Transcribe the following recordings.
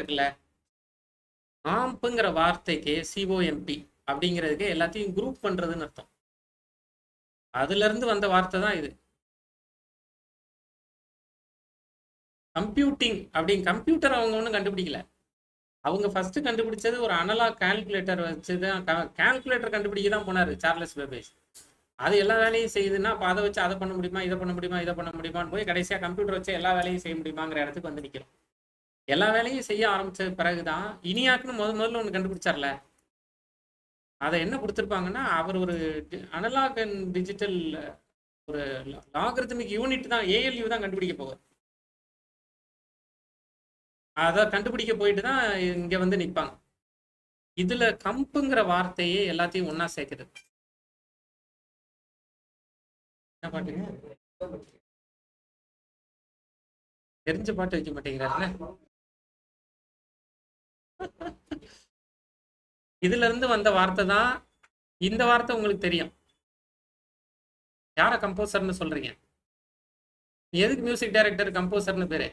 இருக்குல்ல, காம்ப்ங்கிற வார்த்தைக்கு சிஓஎம்பி அப்படிங்கிறதுக்கு எல்லாத்தையும் குரூப் பண்றதுன்னு அர்த்தம். அதுல இருந்து வந்த வார்த்தை தான் இது. கம்ப்யூட்டிங் அப்படிங்க கம்ப்யூட்டர் அவங்க ஒன்றும் கண்டுபிடிக்கல. அவங்க ஃபர்ஸ்ட் கண்டுபிடிச்சது ஒரு அனலாக் கால்குலேட்டர் வச்சுதான். கால்குலேட்டர் கண்டுபிடிக்க தான் போனாரு சார்லஸ் பேபேஜ். அது எல்லா வேலையும் செய்யுதுன்னா அப்போ அதை வச்சு அதை பண்ண முடியுமா, இதை பண்ண முடியுமா, இதை பண்ண முடியுமான்னு போய் கடைசியாக கம்ப்யூட்டர் வச்சு எல்லா வேலையும் செய்ய முடியுமாங்கிற இடத்துக்கு வந்து நிற்கிறோம். எல்லா வேலையும் செய்ய ஆரம்பிச்ச பிறகுதான் இனியாக்குன்னு முதல்ல ஒன்று கண்டுபிடிச்சார்ல. அதை என்ன கொடுத்துருப்பாங்கன்னா, அவர் ஒரு அனலாக் அண்ட் டிஜிட்டல் ஒரு லாகரிதமிக் யூனிட் தான், ஏஎல்யூ தான் கண்டுபிடிக்க போவார். அதை கண்டுபிடிக்க போயிட்டு தான் இங்க வந்து நிற்பாங்க. இதுல கம்புங்கிற வார்த்தையே எல்லாத்தையும் ஒன்னா சேர்க்கிறது. என்ன பாட்டுங்க? தெரிஞ்ச பாட்டு வைக்க மாட்டேங்கிறாருல. இதுல இருந்து வந்த வார்த்தை தான் இந்த வார்த்தை. உங்களுக்கு தெரியும் யார கம்போசர்னு சொல்றீங்க? எதுக்கு மியூசிக் டைரக்டர் கம்போசர்னு பேரு?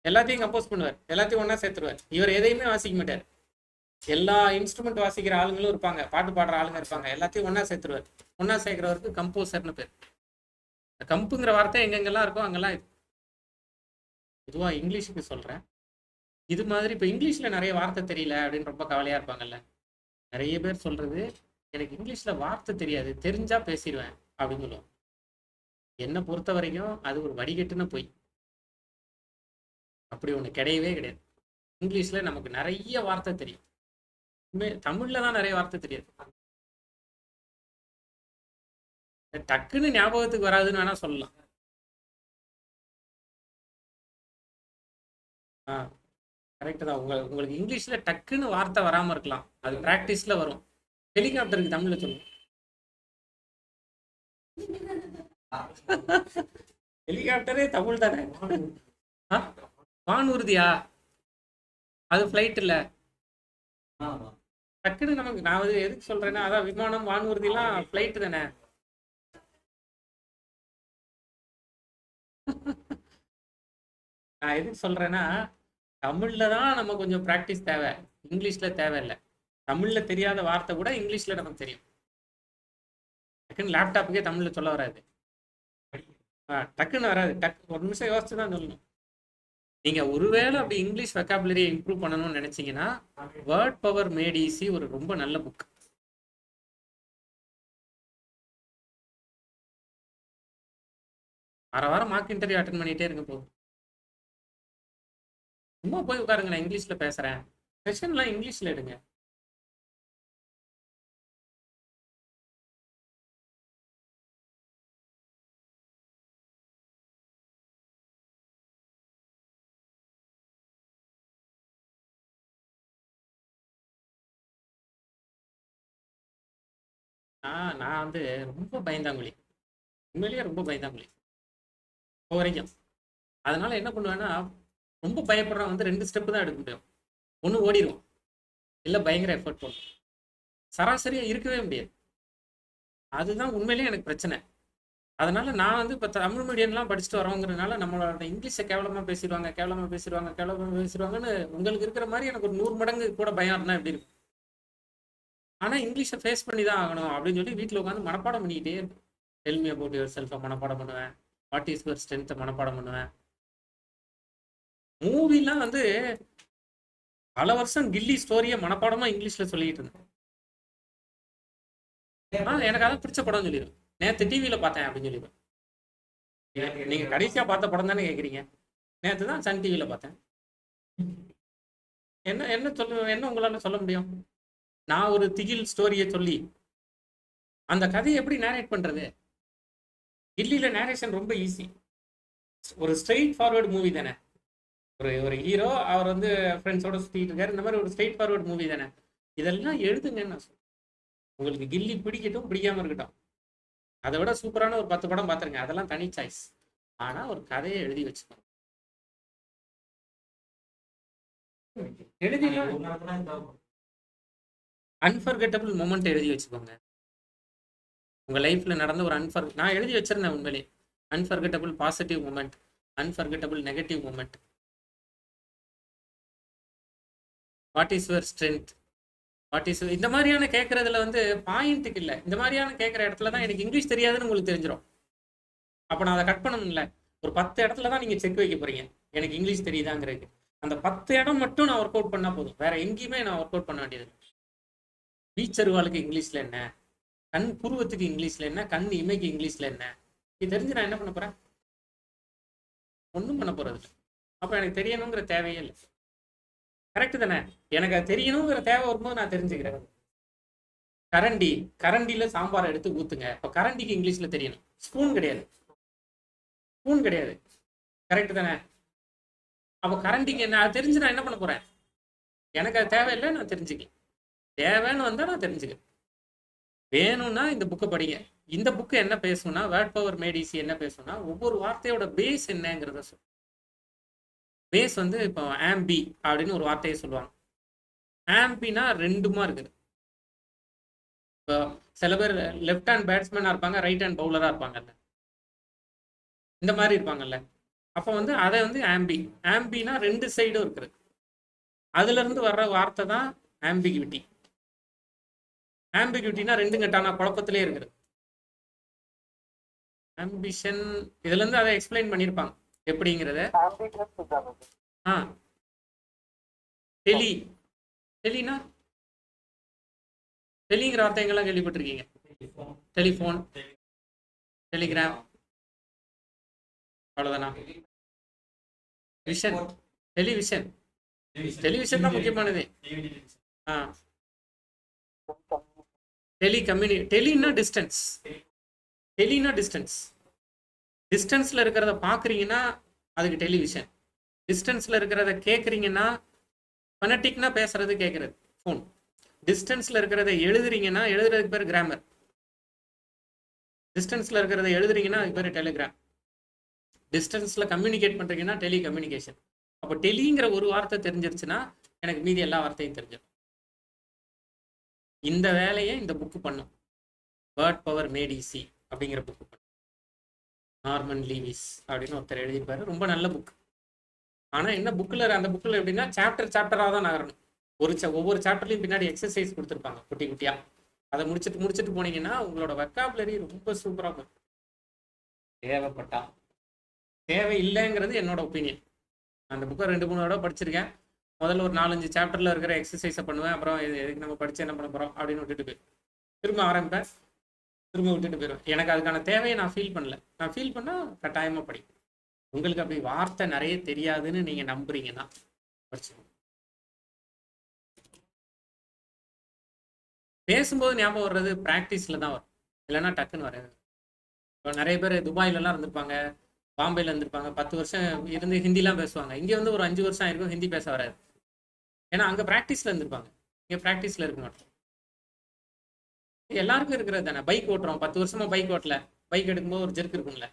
எல்லாத்தையும் கம்போஸ் பண்ணுவார், எல்லாத்தையும் ஒன்னா சேர்த்துருவார். இவர் எதையுமே வாசிக்க மாட்டார். எல்லா இன்ஸ்ட்ருமெண்ட் வாசிக்கிற ஆளுங்களும் இருப்பாங்க, பாட்டு பாடுற ஆளுங்க இருப்பாங்க, எல்லாத்தையும் ஒன்னா சேர்த்துருவார். ஒன்னா சேர்க்கிறவருக்கு கம்போசர்னு பேர். கம்புங்கிற வார்த்தை எங்கெங்கெல்லாம் இருக்கோ அங்கெல்லாம் இது. இதுவா இங்கிலீஷுக்கு சொல்றேன். இது மாதிரி இப்போ இங்கிலீஷ்ல நிறைய வார்த்தை தெரியல அப்படின்னு ரொம்ப கவலையா இருப்பாங்கல்ல. நிறைய பேர் சொல்றது, எனக்கு இங்கிலீஷ்ல வார்த்தை தெரியாது, தெரிஞ்சா பேசிடுவேன் அப்படின்னு சொல்லுவோம். என்னை பொறுத்த வரைக்கும் அது ஒரு வடிகட்டுன்னு போய். அப்படி ஒண்ணு கிடையவே கிடையாது. இங்கிலீஷ்ல நமக்கு நிறைய வார்த்தை தெரியும். தமிழ்ல தான் நிறைய வார்த்தை தெரியாது. டக்குன்னு ஞாபகத்துக்கு வராதுன்னு வேணா சொல்லலாம். கரெக்ட் தான். உங்களுக்கு இங்கிலீஷ்ல டக்குன்னு வார்த்தை வராம இருக்கலாம், அது பிராக்டிஸ்ல வரும். ஹெலிகாப்டருக்கு தமிழ்ல சொல்லுவோம். ஹெலிகாப்டரே தமிழ் தானே. வானூர்தியா? அது ஃபிளைட் இல்ல. டக்குன்னு நமக்கு நான் வந்து எதுக்கு சொல்றேன்னா, அதான் விமானம் வானூர்திலாம் ஃபிளைட் தானே. நான் எதுக்கு சொல்றேன்னா, தமிழ்ல தான் நம்ம கொஞ்சம் ப்ராக்டிஸ் தேவை, இங்கிலீஷ்ல தேவையில்லை. தமிழ்ல தெரியாத வார்த்தை கூட இங்கிலீஷ்ல நமக்கு தெரியும். டக்குன்னு லேப்டாப்புக்கே தமிழ்ல சொல்ல வராது. டக்குன்னு வராது. ஒரு நிமிஷம் யோசிச்சு தான் சொல்லணும். நீங்க ஒருவேளை அப்படி இங்கிலீஷ் வெக்காபுலரியை இம்ப்ரூவ் பண்ணணும்னு நினைச்சீங்கன்னா, வேர்ட் பவர் மேட் ஈஸி ஒரு ரொம்ப நல்ல புக். அரை வாரம் மார்க் இன்டர்வியூ அட்டன் பண்ணிட்டே இருங்க போதும். சும்மா போய் உட்காருங்க, நான் இங்கிலீஷ்ல பேசுறேன், செஷன்லாம் இங்கிலீஷ்ல எடுங்க. நான் வந்து ரொம்ப பயந்தாங்குழி, உண்மையிலேயே ரொம்ப பயந்தாங்குழி இப்போ வரைக்கும். அதனால என்ன பண்ணுவேன்னா, ரொம்ப பயப்படுறவன் வந்து 2 ஸ்டெப்பு தான் எடுக்க முடியும். ஒன்று ஓடிடுவோம், இல்லை பயங்கர எஃபர்ட் பண்ணும். சராசரியாக இருக்கவே முடியாது. அதுதான் உண்மையிலேயே எனக்கு பிரச்சனை. அதனால நான் வந்து இப்போ தமிழ் மீடியம்லாம் படிச்சுட்டு வரவங்கிறதுனால நம்மளோட இங்கிலீஷை கேவலமாக பேசிடுவாங்க, கேவலமாக பேசிடுவாங்க, கேவலமாக பேசிடுவாங்கன்னு உங்களுக்கு இருக்கிற மாதிரி எனக்கு ஒரு 100 மடங்கு கூட பயம் இருந்தால் எப்படி இருக்கும். ஆனால் இங்கிலீஷை ஃபேஸ் பண்ணி தான் ஆகணும் அப்படின்னு சொல்லி வீட்டில் உட்காந்து மனப்பாடம் பண்ணிக்கிட்டே இருக்கும். டெல் மீ அபவுட் யுவர் செல்ஃபை மனப்பாடம் பண்ணுவேன், வாட் இஸ் யுவர் ஸ்ட்ரென்த்தை மனப்பாடம் பண்ணுவேன். மூவிலாம் வந்து பல வருஷம் கில்லி ஸ்டோரியை மனப்பாடமா இங்கிலீஷ்ல சொல்லிட்டு இருந்தேன். எனக்கு அதான் பிடிச்ச படம் சொல்லிடுவேன். நேற்று டிவியில பார்த்தேன் அப்படின்னு சொல்லிடுவேன். நீங்க கடைசியா பார்த்த படம் தானே கேட்குறீங்க? நேற்று தான் சன் டிவியில பார்த்தேன். என்ன என்ன சொல்ல என்ன உங்களால சொல்ல முடியும்? நான் ஒரு திகில் ஸ்டோரியை சொல்லி அந்த கதையை எப்படி நேரேட் பண்றது? கில்லியில நேரேஷன் ரொம்ப ஈஸி. ஒரு ஸ்ட்ரெயிட் ஃபார்வர்டு மூவி தானே. ஒரு ஹீரோ அவர் வந்து ஃப்ரெண்ட்ஸோட சுற்றிட்டு இருக்காரு, இந்த மாதிரி ஒரு ஸ்ட்ரெயிட் ஃபார்வர்ட் மூவி தானே. இதெல்லாம் எழுதுங்கன்னு நான் சொல்றேன். உங்களுக்கு கில்லி பிடிக்கட்டும் பிடிக்காம இருக்கட்டும், அதை விட சூப்பரான ஒரு 10 படம் பார்த்துருங்க, அதெல்லாம் தனி சாய்ஸ். ஆனா ஒரு கதையை எழுதி வச்சுக்கணும். எழுதிலாம் அன்ஃபர்கெட்டபிள் மொமெண்ட் எழுதி வச்சுக்கோங்க. உங்க லைஃப்ல நடந்த ஒரு நான் எழுதி வச்சிருந்தேன் உண்மையிலே. Unforgettable positive moment, unforgettable negative moment. What is your strength, what is இந்த மாதிரியான கேட்கறதுல வந்து பாயிண்ட்டுக்கு இல்லை. இந்த மாதிரியான கேட்குற இடத்துல தான் எனக்கு இங்கிலீஷ் தெரியாதுன்னு உங்களுக்கு தெரிஞ்சிடும். அப்போ நான் அதை கட் பண்ணணும்ல. ஒரு 10 இடத்துல தான் நீங்கள் செக் வைக்க போறீங்க எனக்கு இங்கிலீஷ் தெரியுதாங்கிறது. அந்த 10 இடம் மட்டும் நான் ஒர்க் அவுட் பண்ணால் போதும், வேற எங்கேயுமே நான் ஒர்க் அவுட் பண்ண வேண்டியது. பீச்சருவாளுக்கு இங்கிலீஷில் என்ன, கண் புருவத்துக்கு இங்கிலீஷில் என்ன, கண் இமைக்கு இங்கிலீஷில் என்ன, இது தெரிஞ்சு நான் என்ன பண்ண போகிறேன்? ஒன்றும் பண்ண போகிறது இல்லை. அப்போ எனக்கு தெரியணுங்கிற தேவையே இல்லை. கரெக்டு தானே? எனக்கு அது தெரியணுங்கிற தேவை வரும்போது நான் தெரிஞ்சுக்கிறேன். கரண்டியில் சாம்பாரை எடுத்து ஊற்றுங்க. இப்போ கரண்டிக்கு இங்கிலீஷில் தெரியணும். ஸ்பூன் கிடையாது, ஸ்பூன் கிடையாது. கரெக்டு தானே? அப்போ கரண்டிக்கு என்ன அது தெரிஞ்சு நான் என்ன பண்ண போகிறேன்? எனக்கு அது தேவையில்லை, நான் தெரிஞ்சுக்கேன். தேவைன்னு வந்தால் நான் தெரிஞ்சுக்கிறேன். வேணும்னா இந்த புக்கை படிங்க. இந்த புக்கு என்ன பேசும்னா, வேர்ட் பவர் மேட் ஈஸி என்ன பேசும்னா, ஒவ்வொரு வார்த்தையோட பேஸ் என்னங்கிறத சொல்லும். பேஸ் வந்து இப்போ ஆம்பி அப்படின்னு ஒரு வார்த்தையை சொல்லுவாங்க. ஆம்பினா 2 இருக்குது. இப்போ சில பேர் லெஃப்ட் ஹேண்ட் பேட்ஸ்மேனாக இருப்பாங்க, ரைட் ஹேண்ட் பவுலராக இருப்பாங்கல்ல, இந்த மாதிரி இருப்பாங்கல்ல. அப்போ வந்து அதை வந்து ஆம்பினா 2 சைடும் இருக்குது. அதுல இருந்து வர்ற வார்த்தை தான் ஆம்பிகிவிட்டி. ஆம்பிகிவிட்டினா 2 கட்டான குழப்பத்திலே இருக்குது. ஆம்பிஷன் இதுல இருந்து அதை எக்ஸ்பிளைன் பண்ணியிருப்பாங்க எப்படிங்கிறத. டெலினா டெலிங்கிற வார்த்தை எங்கெல்லாம் கேள்விப்பட்டிருக்கீங்க? டெலிஃபோன், டெலிகிராம், அவ்வளவுதானா? விஷன், டெலிவிஷன், டெலிவிஷன் தான் முக்கியமானது. டெலினா டிஸ்டன்ஸ். டிஸ்டன்ஸ்ல இருக்கிறத பாக்குறீங்கன்னா அதுக்கு டெலிவிஷன். டிஸ்டன்ஸ்ல இருக்கிறத கேட்குறீங்கன்னா, ஃபனட்டிக்னா பேசுறது கேட்கறது ஃபோன். டிஸ்டன்ஸ்ல இருக்கிறத எழுதுறீங்கன்னா எழுதுறதுக்கு பேர் கிராமர். டிஸ்டன்ஸ்ல இருக்கிறத எழுதுறீங்கன்னா அதுக்கு பேர் டெலிகிராம். டிஸ்டன்ஸ்ல கம்யூனிகேட் பண்றீங்கன்னா டெலி கம்யூனிகேஷன். அப்போ டெலிங்கிற ஒரு வார்த்தை தெரிஞ்சிருச்சுன்னா எனக்கு மீதி எல்லா வார்த்தையும் தெரிஞ்சிடும். இந்த வேலையை இந்த புக்கு பண்ணும். வேர்ட் பவர் மேட் ஈஸி அப்படிங்கிற புக்கு பண்ணும். நார்மன் லீவிஸ் அப்படின்னு ஒருத்தர் எழுதியிருப்பாரு. ரொம்ப நல்ல புக். ஆனால் என்ன புக்கில், அந்த புக்கில் எப்படின்னா சாப்டராக தான் நகரணும். ஒவ்வொரு சாப்டர்லையும் பின்னாடி எக்ஸசைஸ் கொடுத்துருப்பாங்க குட்டி குட்டியாக. அதை முடிச்சுட்டு போனீங்கன்னா உங்களோட வெக்காபுலரி ரொம்ப சூப்பராக இருக்கும். தேவைப்பட்டா, தேவை இல்லைங்கிறது என்னோட ஒப்பீனியன். அந்த புக்கை 2-3 தடவை படிச்சிருக்கேன். முதல்ல ஒரு 4-5 சாப்டர்ல இருக்கிற எக்ஸசைஸை பண்ணுவேன். அப்புறம் எதுக்கு நம்ம படிச்சு என்ன பண்ண போறோம் அப்படின்னு விட்டுட்டு போயிடும். திரும்ப ஆரம்பிப்பேன், திரும்ப விட்டுட்டு போயிடும். எனக்கு அதுக்கான தேவையை நான் ஃபீல் பண்ணல. நான் ஃபீல் பண்ணா கட்டாயமா படிப்பேன். உங்களுக்கு அப்படி வார்த்தை நிறைய தெரியாதுன்னு நீங்க நம்புறீங்கன்னா படிச்சுக்கோங்க. பேசும்போது ஞாபகம் வர்றது பிராக்டிஸ்ல தான் வரும், இல்லைன்னா டக்குன்னு வராது. இப்போ நிறைய பேர் துபாயிலலாம் இருந்திருப்பாங்க, பாம்பேல இருந்திருப்பாங்க, 10 வருஷம் இருந்து ஹிந்திலாம் பேசுவாங்க. இங்கே வந்து ஒரு 5 வருஷம் ஆயிருக்கும், ஹிந்தி பேச வராது. ஏன்னா அங்கே ப்ராக்டிஸில் இருந்திருப்பாங்க, இங்கே ப்ராக்டிஸில் இருக்க மாட்டோம். எல்லாருக்கும் இருக்கிறது தானே. பைக் ஓட்டுறோம், 10 வருஷமா பைக் ஓட்டல, பைக் எடுக்கும்போது ஒரு ஜெர்க் இருக்கும்ல.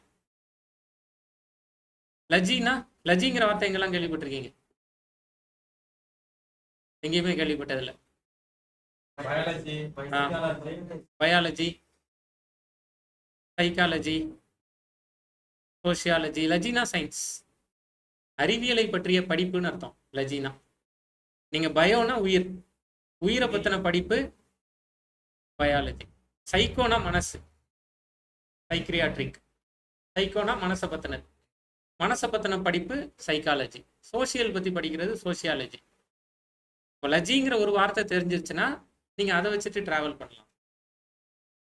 லஜிங்கிற வார்த்தை எங்கெல்லாம் கேள்விப்பட்டிருக்கீங்க? எங்கேயுமே கேள்விப்பட்டதில்லை. Biology, psychology, sociology. லஜினா சயின்ஸ், அறிவியலை பற்றிய படிப்புன்னு அர்த்தம். லஜினா நீங்க பயோனா உயிர், உயிரை பத்தின படிப்பு பயாலஜி. சைக்கோனா மனசு, சைக்ரியாட்ரிக். சைக்கோனா மனசை பத்தினது, மனசை பத்தின படிப்பு சைக்காலஜி. சோசியல் பத்தி படிக்கிறது சோசியாலஜி. இப்போ லஜிங்கிற ஒரு வார்த்தை தெரிஞ்சிருச்சுன்னா நீங்க அதை வச்சுட்டு டிராவல் பண்ணலாம்.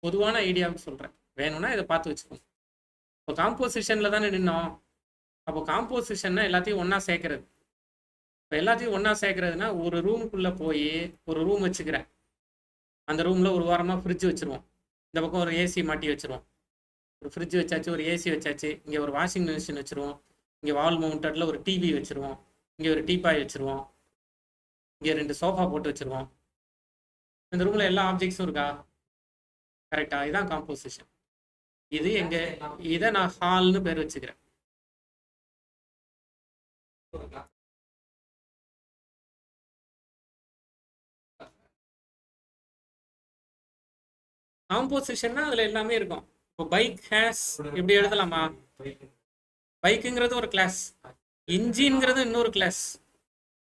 பொதுவான ஐடியாவுக்கு சொல்றேன், வேணும்னா இதை பார்த்து வச்சுக்கோங்க. இப்போ காம்போசிஷன்ல தானே நின்னோம். அப்போ காம்போசிஷன்னா எல்லாத்தையும் ஒன்னா சேர்க்கறது. இப்போ எல்லாத்தையும் ஒன்னா சேர்க்கறதுனா, ஒரு ரூமுக்குள்ள போய் ஒரு ரூம் வச்சுக்கிறேன். அந்த ரூம்ல ஒரு வாரமா ஃப்ரிட்ஜ் வச்சிருவோம். இந்த பக்கம் ஒரு ஏசி மாட்டி வச்சிருவோம். ஒரு ஃப்ரிட்ஜ் வச்சாச்சு, ஒரு ஏசி வச்சாச்சு, இங்கே ஒரு வாஷிங் மிஷின் வச்சிருவோம், இங்கே வால் மவுண்டட்ல ஒரு டிவி வச்சிருவோம், இங்கே ஒரு டீபாய் வச்சிருவோம், இங்கே 2 சோஃபா போட்டு வச்சிருவோம். இந்த ரூம்ல எல்லா ஆப்ஜெக்ட்ஸும் இருக்கா? கரெக்டா? இதுதான் காம்போசிஷன். இது எங்க, இதை நான் ஹால்னு பேர் வச்சுக்கிறேன். காம்போசிஷன்னா அதுல எல்லாமே இருக்கும். இப்போ பைக் ஹேஸ் இப்படி எழுதலாமா? பைக்குங்கிறது ஒரு கிளாஸ், இன்ஜின்ங்கிறது இன்னொரு கிளாஸ்.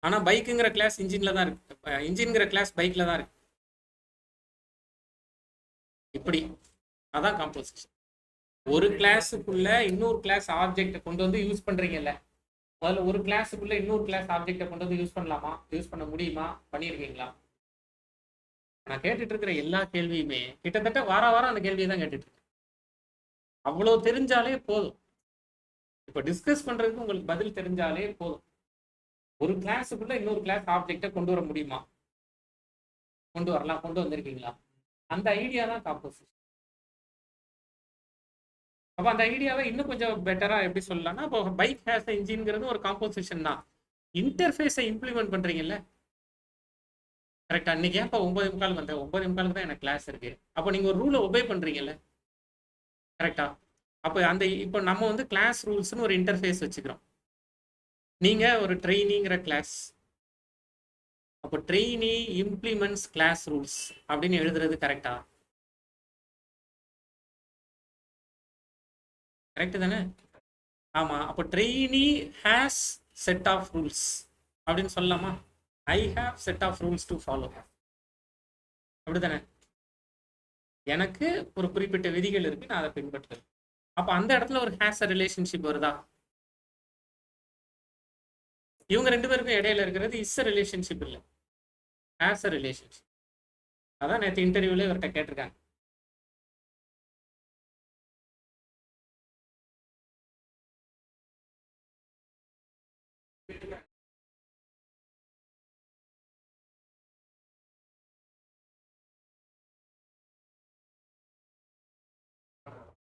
ஆனால் பைக்குங்கிற கிளாஸ் இன்ஜினில் தான் இருக்கு, இன்ஜின்கிற கிளாஸ் பைக்கில் தான் இருக்கு. இப்படி அதான் காம்போசிஷன். ஒரு கிளாஸுக்குள்ள இன்னொரு கிளாஸ் ஆப்ஜெக்டை கொண்டு வந்து யூஸ் பண்றீங்கல்ல, முதல்ல ஒரு கிளாஸுக்குள்ள இன்னொரு கிளாஸ் ஆப்ஜெக்டை கொண்டு வந்து யூஸ் பண்ணலாமா, யூஸ் பண்ண முடியுமா, பண்ணியிருக்கீங்களா? நான் கேட்டுட்டு இருக்கிற எல்லா கேள்வியுமே கிட்டத்தட்ட வார வாரம் அந்த கேள்வியை தான் கேட்டுட்டு இருக்கேன். அவ்வளோ தெரிஞ்சாலே போதும். இப்போ டிஸ்கஸ் பண்றதுக்கு உங்களுக்கு பதில் தெரிஞ்சாலே போதும். ஒரு கிளாஸுக்குள்ள இன்னொரு கிளாஸ் ஆப்ஜெக்டை கொண்டு வர முடியுமா? கொண்டு வரலாம். கொண்டு வந்திருக்கீங்களா? அந்த ஐடியா தான் காம்போசிஷன். அப்போ அந்த ஐடியாவை இன்னும் கொஞ்சம் பெட்டராக எப்படி சொல்லலாம்னா, இப்போ பைக் ஹேஸ் இன்ஜின்ங்கிறது ஒரு காம்போசிஷன் தான். இன்டர்ஃபேஸை இம்ப்ளிமெண்ட் பண்ணுறீங்கல்ல, கரெக்டாக. இன்னைக்கு ஏன்ப்பா 9:45 வந்தேன், 9:45 தான் எனக்கு கிளாஸ் இருக்கு. அப்போ நீங்கள் ஒரு ரூலை ஒபே பண்ணுறீங்கல்ல, கரெக்டா? அப்போ அந்த இப்போ நம்ம வந்து கிளாஸ் ரூல்ஸ்னு ஒரு இன்டர்ஃபேஸ் வச்சுக்கிறோம். நீங்கள் ஒரு ட்ரெயினிங்கிற கிளாஸ், அப்போ ட்ரெயினி இம்ப்ளிமெண்ட்ஸ் கிளாஸ் ரூல்ஸ் அப்படின்னு எழுதுறது கரெக்டா? கரெக்டு தானே? ஆமாம். அப்போ trainee has set of rules அப்படின்னு சொல்லலாமா? I have set of rules to follow, அப்படிதானே? எனக்கு ஒரு குறிப்பிட்ட விதிகள் இருக்கு, நான் அதை பின்பற்றுறேன். அப்போ அந்த இடத்துல ஒரு ஹேஸ் ரிலேஷன்ஷிப் வருதா? இவங்க ரெண்டு பேருக்கும் இடையில இருக்கிறது இஸ் ரிலேஷன்ஷிப் இல்லை, ஹேஸ் ரிலேஷன்ஷிப். அதான் நேற்று இன்டர்வியூல இவர்கிட்ட கேட்டிருக்காங்க.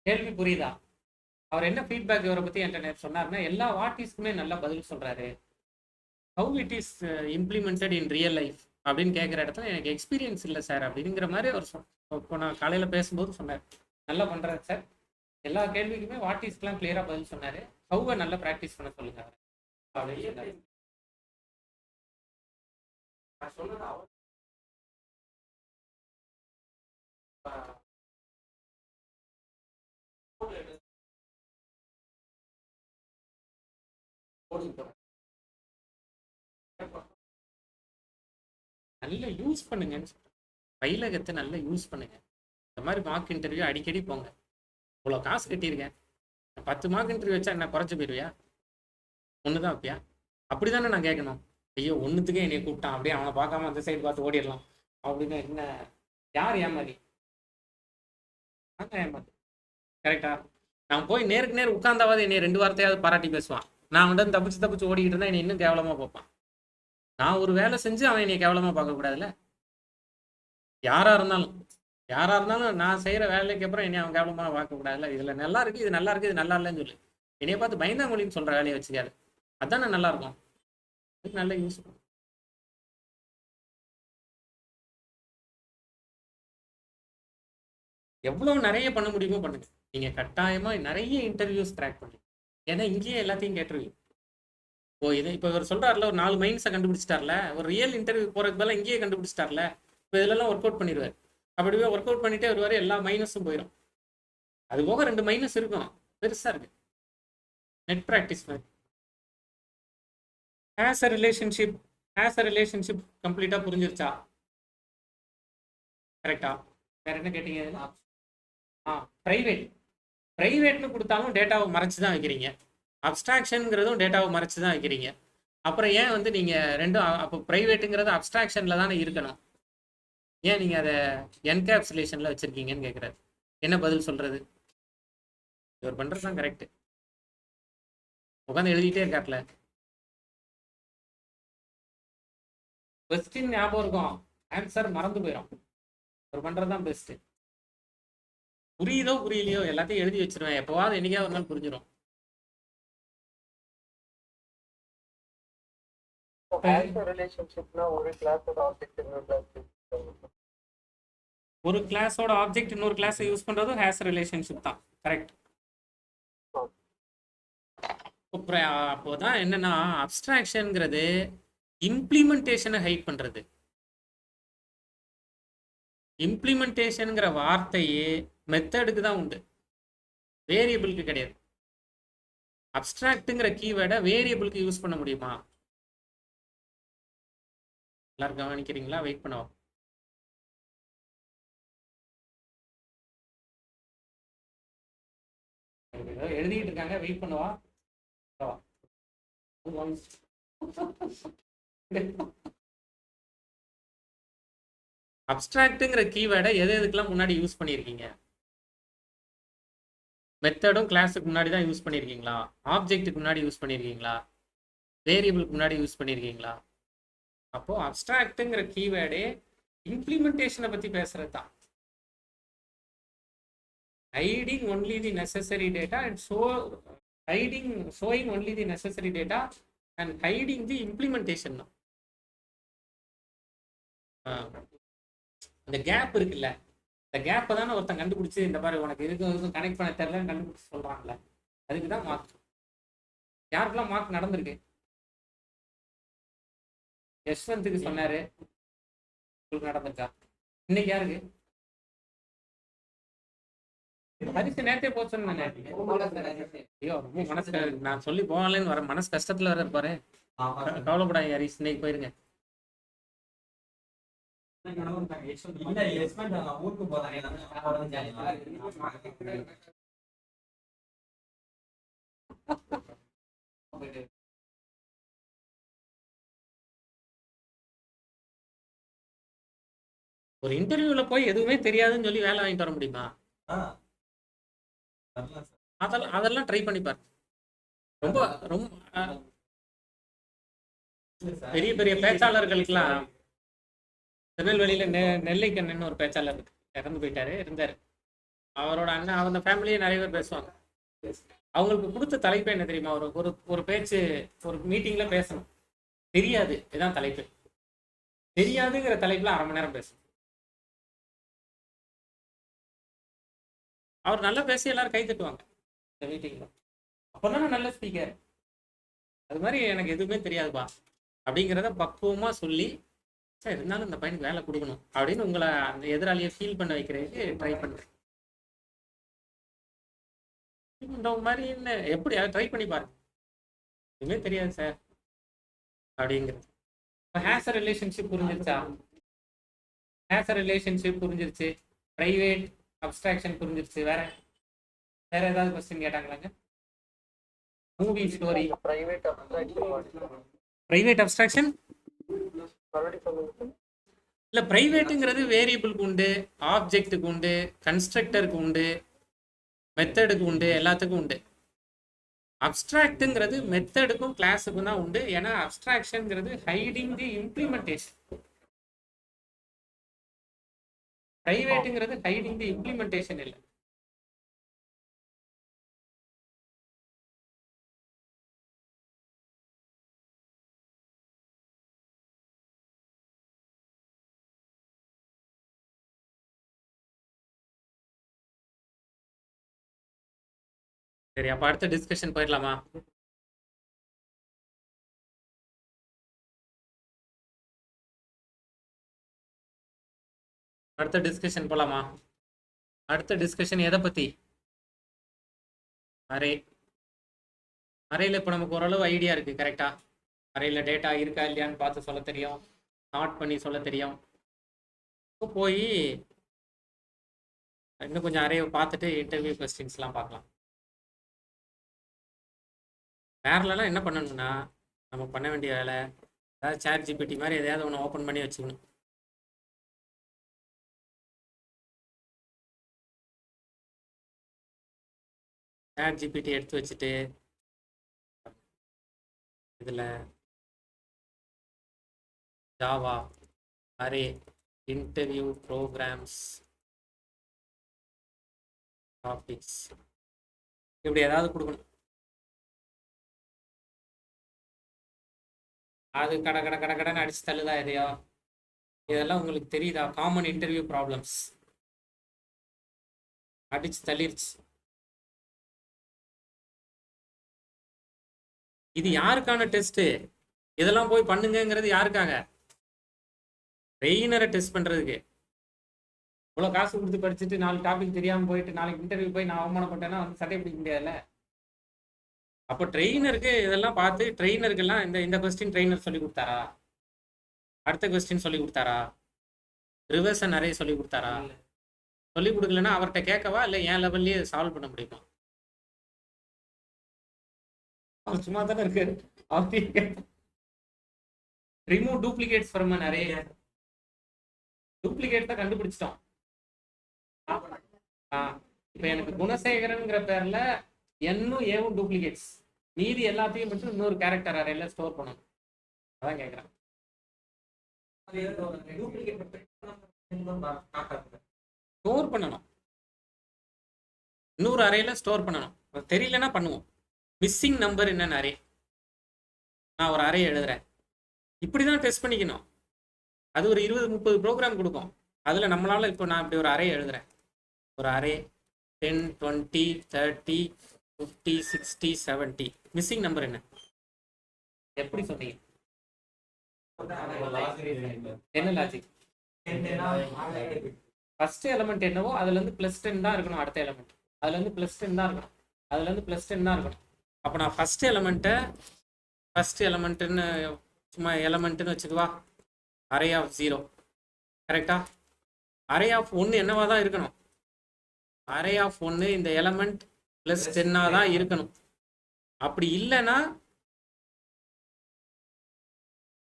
கேள்வி புரியுதா? அவர் என்ன ஃபீட்பேக் இவரை பத்தி என்கிட்ட சொன்னார்னா, எல்லா வாட்டிஸ்க்குமே நல்லா பதில் சொல்றாரு. How it is implemented in real life அப்படின்னு கேட்குற இடத்துல எனக்கு எக்ஸ்பீரியன்ஸ் இல்லை சார் அப்படிங்கிற மாதிரி அவர் இப்போ நான் காலையில் பேசும்போது சொன்னார். நல்லா பண்ணுறாரு சார், எல்லா கேள்விக்குமே வாட்டிஸ்க்கெலாம் கிளியராக பதில் சொன்னார். ஹவுவை நல்லா ப்ராக்டிஸ் பண்ண சொல்லுங்க அப்படின்னு சொன்னார். நான் சொன்னது அவர் நல்லா யூஸ் பண்ணுங்கன்னு சொல்றேன். பயிலகத்தை நல்லா யூஸ் பண்ணுங்க. இந்த மாதிரி மார்க் இன்டர்வியூ அடிக்கடி போங்க. இவ்வளோ காசு கட்டியிருக்கேன், 10 மார்க் இன்டர்வியூ வச்சா என்ன குறைச்சி போயிருவியா? ஒன்று தான் வைப்பியா? அப்படி தானே நான் கேட்கணும். ஐயோ ஒன்றுத்துக்கே என்னை கூப்பிட்டான், அப்படியே அவனை பார்க்காம அந்த சைடு பார்த்து ஓடிடலாம் அப்படின்னு என்ன? யார் ஏமாறி? நான் ஏமாறி, கரெக்டா? நான் போய் நேருக்கு நேர் உட்கார்ந்தாவது என்னை 2 வார்த்தையாவது பாராட்டி பேசுவான். நான் வந்து தப்பிச்சு தப்பிச்சு ஓடிக்கிட்டு இருந்தா என்னை இன்னும் கேவலமா பார்ப்பான். நான் ஒரு வேலை செஞ்சு அவன் என்னை கேவலமா பார்க்கக்கூடாதுல்ல. யாரா இருந்தாலும் நான் செய்யற வேலைக்கு அப்புறம் என்னை அவன் கேவலமா பார்க்கக்கூடாதுல்ல. இதுல நல்லா இருக்கு, இது நல்லா இருக்கு, இது நல்லா இல்லைன்னு சொல்லு. என்னைய பார்த்து பயந்தாங்கொழின்னு சொல்ற வேலையை வச்சுக்காது. அதானே நல்லா இருக்கும். இதுக்கு நல்ல யூஸ் பண்ணும். எவ்வளவு நிறைய பண்ண முடியுமோ பண்ணுங்க. நீங்க கட்டாயமா நிறைய இன்டர்வியூஸ் கிராக் பண்ணுங்க. ஏன்னா இங்கேயே எல்லாத்தையும் கேட்டுருவீங்க. ஓ இது இப்போ இவர் சொல்றாருல, ஒரு 4 மைன்ஸை கண்டுபிடிச்சிட்டார்ல, ஒரு ரியல் இன்டர்வியூ போறதுக்கு பதிலாக இங்கேயே கண்டுபிடிச்சிட்டார்ல. இப்போ இதெல்லாம் ஒர்க் அவுட் பண்ணிடுவார். அப்படியே ஒர்க் அவுட் பண்ணிட்டே வருவார், எல்லா மைனஸும் போயிடும். அது போக 2 மைனஸ் இருக்கும், பெருசா இருக்கு. நெட் ப்ராக்டிஸ் மாதிரி. ஹேஸ் அ ரிலேஷன்ஷிப் கம்ப்ளீட்டா புரிஞ்சிருச்சா? கரெக்டா? வேற என்ன கேட்டீங்க? பிரைவேட்னு கொடுத்தாலும் டேட்டாவை மறைச்சு தான் வைக்கிறீங்க. அப்ஸ்ட்ராக்ஷனுங்கிறதும் டேட்டாவை மறைச்சு தான் வைக்கிறீங்க. அப்புறம் ஏன் வந்து நீங்க ரெண்டும் அப்போ பிரைவேட்டுங்கிறது அப்ஸ்ட்ராக்ஷன்ல தானே இருக்கணும், ஏன் நீங்க அதை என்கேப்சுலேஷன்ல வச்சிருக்கீங்கன்னு கேட்குறாரு. என்ன பதில் சொல்றது? இவர் பண்றதுதான் கரெக்ட். உட்காந்து எழுதிட்டே இருக்காருல. கொஸ்டின் ஞாபகம் இருக்கும், ஆன்சர் மறந்து போயிடும். இவர் பண்றதுதான் பெஸ்ட். புரியுதோ புரியலையோ எல்லாத்தையும் எழுதி வச்சிருவேன், எப்பவாவது என்னைக்காவது ஒரு நாள் புரிஞ்சிடும். ஒரு கிளாஸோட ஆப்ஜெக்ட் இன்னொரு கிளாஸை யூஸ் பண்றதும் ஹேஸ் ரிலேஷன்ஷிப் தான், கரெக்ட்? அப்போதான் என்னன்னா, அப்ஸ்ட்ராக்ஷன்ங்கிறது இம்ப்ளிமெண்டேஷனை ஹைட் பண்றது. இம்ப்ளிமெண்டேஷனுங்கிற வார்த்தையே மெத்தடுக்கு தான் உண்டு, வேரியபிளுக்கு கிடையாது. அப்ஸ்ட்ராக்ட்ங்கிற கீவேர்டை வேரியபிளுக்கு யூஸ் பண்ண முடியுமா? எல்லாரும் கவனிக்கிறீங்களா? வெயிட் பண்ணவா? ஏதோ எழுதிட்டு இருக்காங்க, வெயிட் பண்ணவா? அப்ஸ்ட்ராக்ட்டுங்கிற கீவேர்டை எதுக்கெல்லாம் முன்னாடி யூஸ் பண்ணியிருக்கீங்க? மெத்தடும் கிளாஸுக்கு முன்னாடி தான் யூஸ் பண்ணியிருக்கீங்களா? ஆப்ஜெக்ட்டுக்கு முன்னாடி யூஸ் பண்ணியிருக்கீங்களா? வேரியபிளுக்கு முன்னாடி யூஸ் பண்ணியிருக்கீங்களா? அப்போ அப்ஸ்ட்ராக்ட்டுங்கிற கீவேர்டே இம்ப்ளிமெண்டேஷனை பற்றி பேசுறது தான். hiding only the necessary data and showing only the necessary data and hiding the implementation. அந்த கேப் இருக்குல்ல, இந்த கேப்பை தானே ஒருத்தன் கண்டுபிடிச்சி இந்த மாதிரி உனக்கு இதுக்கும் கனெக்ட் பண்ண தெரியலன்னு கண்டுபிடிச்சி சொல்றாங்கல்ல, அதுக்கு தான் மார்க். யாருக்கெல்லாம் மார்க் நடந்திருக்கு? யஷ்வந்துக்கு சொன்னாரு, உங்களுக்கு நடந்திருக்கா? இன்னைக்கு யாருக்கு? ஹரிசு நேத்தே போச்சுன்னு ஐயோ ரொம்ப மனசு, நான் சொல்லி போகலன்னு வர மனசு கஷ்டத்துல வர இருப்பாரு. கவலைப்படாங்க ஹரிஸ், இன்னைக்கு போயிருங்க. ஒரு இன்டர்வியூல போய் எதுவுமே தெரியாதுன்னு சொல்லி வேலை வாங்கிட்டு வர முடியுமா? அதெல்லாம் ட்ரை பண்ணி பாரு. ரொம்ப ரொம்ப பெரிய பெரிய பேச்சாளர்களுக்கெல்லாம், திருநெல்வேலியில நெல்லைக்கண்ணன் ஒரு பேச்சாளர் இறந்து போயிட்டாரு, இருந்தாரு. அவரோட அண்ணன், அவங்க ஃபேமிலியே நிறைய பேர் பேசுவாங்க. அவங்களுக்கு கொடுத்த தலைப்பு என்ன தெரியுமா? ஒரு பேச்சு ஒரு மீட்டிங்ல பேசணும், தெரியாது, இதுதான் தலைப்பு. தெரியாதுங்கிற தலைப்புல 1/2 மணி நேரம் பேசணும். அவர் நல்லா பேசி எல்லாரும் கை தட்டுவாங்க இந்த மீட்டிங்ல. அப்பதானே நல்ல ஸ்பீக்கர். அது மாதிரி எனக்கு எதுவுமே தெரியாதுப்பா அப்படிங்கிறத பக்குவமா சொல்லி, சார் இருந்தாலும் இந்த பையனுக்கு வேலை கொடுக்கணும் அப்படின்னு உங்களை அந்த எதிராளியை ஃபீல் பண்ண வைக்கிறதுக்கு ட்ரை பண்ணுறேன். இந்த மாதிரி எப்படி ட்ரை பண்ணி பாருங்க. எதுவுமே தெரியாது சார் அப்படிங்கிறது. இப்போ ஹேஸ் ரிலேஷன்ஷிப் புரிஞ்சிருச்சா? ஹேஸ் ரிலேஷன்ஷிப் புரிஞ்சிருச்சு. பிரைவேட் அப்ஸ்ட்ராக்ஷன் புரிஞ்சிருச்சு. வேற ஏதாவது கொஸ்டின் கேட்டாங்களாங்க? மூவி ஸ்டோரி, பிரைவேட் அப்ஸ்ட்ராக்ஷன் இல்ல. பிரைவேட்டுங்கிறது வேரியபிளுக்கு உண்டு, ஆப்ஜெக்ட்டுக்கு உண்டு, கன்ஸ்ட்ரக்டருக்கு உண்டு, மெத்தடுக்கு உண்டு, எல்லாத்துக்கும் உண்டு. அப்ஸ்ட்ராக்ட்ங்கிறது மெத்தடுக்கும் கிளாஸுக்கும் தான் உண்டு. ஏன்னா அப்ஸ்ட்ராக்ஷன்ங்கிறது ஹைடிங் தி இம்ப்ளிமெண்டேஷன். பிரைவேட்டுங்கிறது ஹைடிங் தி இம்ப்ளிமெண்டேஷன் இல்லை. சரி, அப்ப அடுத்த டிஸ்கஷன் போயிடலாமா? அடுத்த டிஸ்கஷன் போலாமா? அடுத்த டிஸ்கஷன் எதை பத்தி? அரே. அரேல இப்போ நமக்கு ஓரளவு ஐடியா இருக்கு, கரெக்டா? அரேல டேட்டா இருக்கா இல்லையான்னு பார்த்து சொல்ல தெரியும், நாட் பண்ணி சொல்ல தெரியும். இப்போ போய் இன்னும் கொஞ்சம் அரேவை பார்த்துட்டு இன்டர்வியூ கொஸ்டின்ஸ்லாம் பார்க்கலாம். பேரலாம் என்ன பண்ணணும்னா, நம்ம பண்ண வேண்டிய வேலை ஏதாவது சாட் ஜிபிடி மாதிரி எதையாவது ஒன்று ஓப்பன் பண்ணி வச்சுக்கணும். சாட் ஜிபிடி எடுத்து வச்சுட்டு இதில் Java array interview programs topics இப்படி ஏதாவது கொடுக்கணும். அது கடன்னு அடிச்சு தள்ளுதா எதையோ? இதெல்லாம் உங்களுக்கு தெரியுதா? காமன் இன்டர்வியூ ப்ராப்ளம்ஸ் அடிச்சு தள்ளிருச்சு. இது யாருக்கான டெஸ்ட்? இதெல்லாம் போய் பண்ணுங்கிறது யாருக்காக? ட்ரெயினரை டெஸ்ட் பண்றதுக்கு. இவ்வளோ காசு கொடுத்து படிச்சுட்டு 4 டாபிக் தெரியாமல் போயிட்டு நாளைக்கு இன்டர்வியூ போய் நான் அவமானப்பட்டேன்னா வந்து சட்டை பிடிக்க முடியாதுல்ல. அப்போ ட்ரெயினருக்கு இதெல்லாம் பார்த்து ட்ரெயினருக்கெல்லாம் இந்த கொஸ்டின் ட்ரெயினர் சொல்லி கொடுத்தாரா? அடுத்த கொஸ்டின் சொல்லி கொடுத்தாரா? ரிவர்ஸ் நிறைய சொல்லி கொடுத்தாரா? சொல்லி கொடுக்கலன்னா அவர்கிட்ட கேட்கவா இல்லை என் லெவல்லையே சால்வ் பண்ண முடியுமா? அவர் சும்மா தானே இருக்காரு. ரிமூவ் டூப்ளிகேட்ஸ் ஃப்ரம் நிறைய டூப்ளிகேட் தான் கண்டுபிடிச்சிட்டோம். இப்போ எனக்கு குணசேகரன்ங்கிற பேர்ல என்னும் ஏவும் டூப்ளிகேட்ஸ், மீதி எல்லாத்தையும் மட்டும் இன்னொரு கேரக்டர் அறையில ஸ்டோர் பண்ணணும். அதான் கேட்குறேன். ஸ்டோர் பண்ணணும், இன்னொரு அறையில ஸ்டோர் பண்ணணும். தெரியலன்னா பண்ணுவோம். மிஸ்ஸிங் நம்பர் என்னன்னு அரே நான் ஒரு அறையை எழுதுறேன். இப்படிதான் டெஸ்ட் பண்ணிக்கணும். அது ஒரு 20-30 ப்ரோக்ராம் கொடுக்கும். அதுல நம்மளால இப்போ நான் இப்படி ஒரு அறையை எழுதுறேன். ஒரு அரே 10, 20, 30, 50, 60, 70. மிஸ்ஸிங் நம்பர் என்ன? எப்படி சொன்னீங்க? என்ன லாஜிக்? ஃபர்ஸ்ட் எலிமெண்ட் என்னவோ அதுல இருந்து +10 தான் இருக்கணும். அடுத்த எலிமெண்ட் அதுல இருந்து +10 தான் இருக்கணும். அதுல இருந்து +10 தான் இருக்கணும். அப்போ நான் ஃபர்ஸ்ட் எலிமெண்ட்டுன்னு சும்மா எலிமெண்ட்டுன்னு வச்சுக்குவா. அரே ஆஃப் 0 கரெக்டா? அரே ஆஃப் 1 என்னவா தான் இருக்கணும்? அரே ஆஃப் 1 இந்த எலிமெண்ட் +10 தான் இருக்கணும். அப்படி இல்லைன்னா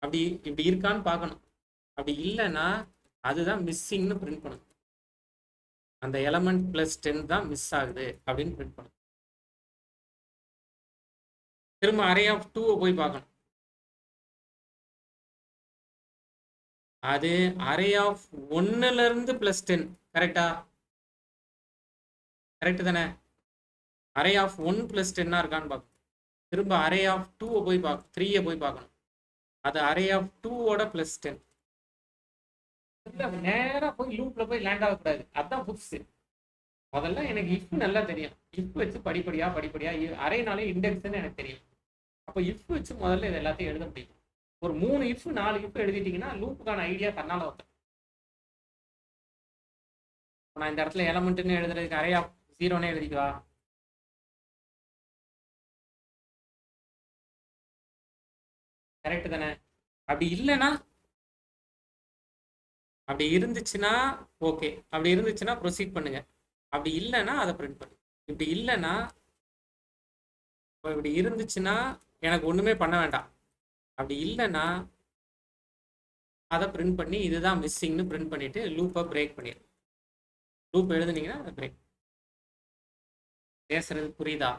அப்படி இப்படி இருக்கான்னு பார்க்கணும். அப்படி இல்லைன்னா அதுதான் மிஸ்ஸிங்னு பிரிண்ட் பண்ணணும். அந்த எலிமெண்ட் +10 தான் மிஸ் ஆகுது அப்படின்னு பிரிண்ட் பண்ணணும். திரும்ப அரே ஆஃப் 2 போய் பார்க்கணும். அது அரே ஆஃப் 1ல இருந்து +10 கரெக்டா? கரெக்ட் தானே? அரே ஆஃப் 1 +10 இருக்கான்னு பார்க்கணும். திரும்ப அரே ஆஃப் 2 போய் 3 போய் பார்க்கணும். அது அரே ஆஃப் 2ஓட +10. நேரா போய் லூப்ல போய் லேண்ட் ஆகக்கூடாது. அதான் புதுசு. முதல்ல எனக்கு இஃப் நல்லா தெரியும். இஃப் வச்சு படிப்படியா அரேனாலே இண்டெக்ஸ்ன்னு எனக்கு தெரியும். அப்போ இஃப் வச்சு முதல்ல இது எல்லாத்தையும் எழுத முடியும். ஒரு 3 இஃப் 4 இஃப் எழுதிட்டீங்கன்னா லூப்புக்கான ஐடியா தன்னால வந்துடும். நான் இந்த இடத்துல எலமெண்ட்னு எழுதுறதுக்கு அரே ஆஃப் 0ன்னு எழுதிக்குவா. கரெக்ட் தானே? அப்படி இல்லைன்னா, அப்படி இருந்துச்சுன்னா ஓகே, அப்படி இருந்துச்சுன்னா ப்ரொசீட் பண்ணுங்க. அப்படி இல்லைன்னா அதை பிரிண்ட் பண்ணுங்க. இப்படி இல்லைன்னா, இப்படி இருந்துச்சுன்னா எனக்கு ஒண்ணுமே பண்ண வேண்டாம். அப்படி இல்லைன்னா அதை பிரிண்ட் பண்ணி இதுதான் மிஸ்ஸிங்னு பிரிண்ட் பண்ணிட்டு லூப்பை பிரேக் பண்ணிடு. லூப் எழுதுனீங்கன்னா அதை பிரேக். பேசுறது புரியுதா?